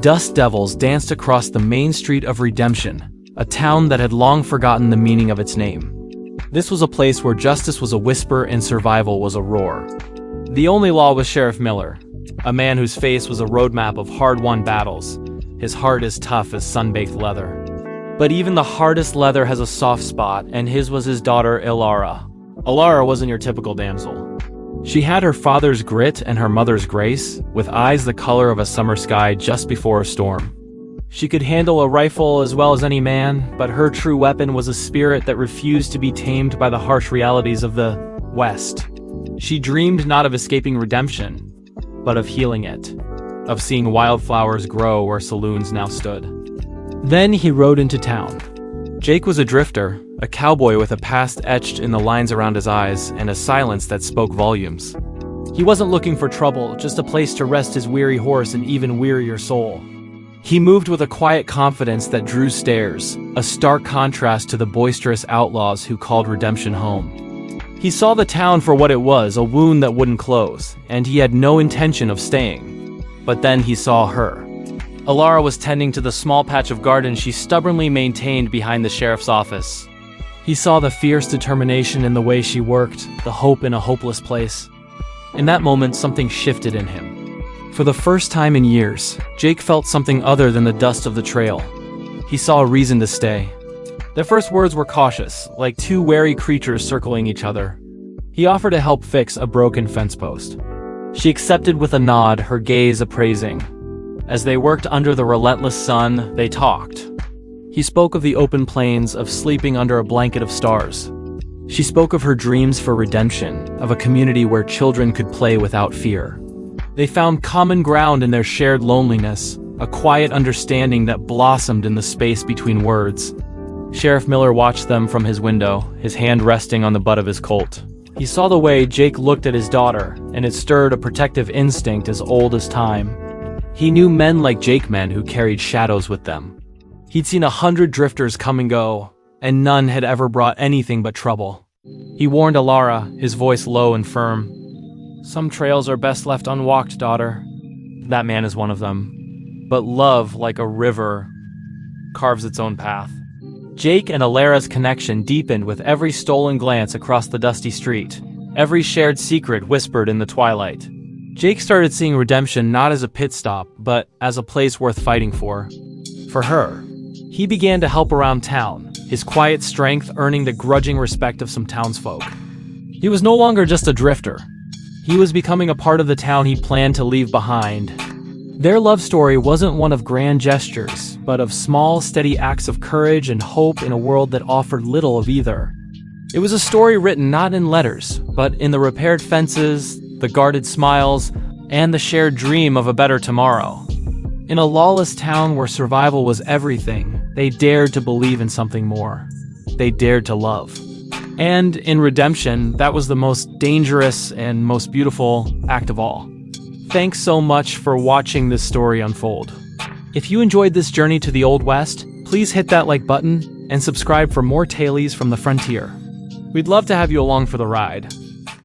dust devils danced across the main street of Redemption, a town that had long forgotten the meaning of its name. This was a place where justice was a whisper and survival was a roar. The only law was Sheriff Miller, a man whose face was a roadmap of hard-won battles, his heart as tough as sun-baked leather. But even the hardest leather has a soft spot, and his was his daughter, Ilara. Ilara wasn't your typical damsel. She had her father's grit and her mother's grace, with eyes the color of a summer sky just before a storm. She could handle a rifle as well as any man, but her true weapon was a spirit that refused to be tamed by the harsh realities of the West. She dreamed not of escaping redemption, but of healing it, of seeing wildflowers grow where saloons now stood. Then he rode into town. Jake was a drifter, a cowboy with a past etched in the lines around his eyes and a silence that spoke volumes. He wasn't looking for trouble, just a place to rest his weary horse and even wearier soul. He moved with a quiet confidence that drew stares, a stark contrast to the boisterous outlaws who called Redemption home. He saw the town for what it was, a wound that wouldn't close, and he had no intention of staying. But then he saw her. Ilara was tending to the small patch of garden she stubbornly maintained behind the sheriff's office. He saw the fierce determination in the way she worked, the hope in a hopeless place. In that moment, something shifted in him. For the first time in years, Jake felt something other than the dust of the trail. He saw a reason to stay. Their first words were cautious, like two wary creatures circling each other. He offered to help fix a broken fence post. She accepted with a nod, her gaze appraising. As they worked under the relentless sun, they talked. He spoke of the open plains, of sleeping under a blanket of stars. She spoke of her dreams for redemption, of a community where children could play without fear. They found common ground in their shared loneliness, a quiet understanding that blossomed in the space between words. Sheriff Miller watched them from his window, his hand resting on the butt of his Colt. He saw the way Jake looked at his daughter, and it stirred a protective instinct as old as time. He knew men like Jake, men who carried shadows with them. He'd seen 100 drifters come and go, and none had ever brought anything but trouble. He warned Ilara, his voice low and firm. "Some trails are best left unwalked, daughter." That man is one of them. But love, like a river, carves its own path. Jake and Ilara's connection deepened with every stolen glance across the dusty street, every shared secret whispered in the twilight. Jake started seeing redemption not as a pit stop, but as a place worth fighting for. For her. He began to help around town, his quiet strength earning the grudging respect of some townsfolk. He was no longer just a drifter. He was becoming a part of the town he planned to leave behind. Their love story wasn't one of grand gestures, but of small, steady acts of courage and hope in a world that offered little of either. It was a story written not in letters, but in the repaired fences, the guarded smiles, and the shared dream of a better tomorrow. In a lawless town where survival was everything, they dared to believe in something more. They dared to love. And in redemption, that was the most dangerous and most beautiful act of all. Thanks so much for watching this story unfold. If you enjoyed this journey to the Old West, please hit that like button and subscribe for more tailies from the frontier. We'd love to have you along for the ride.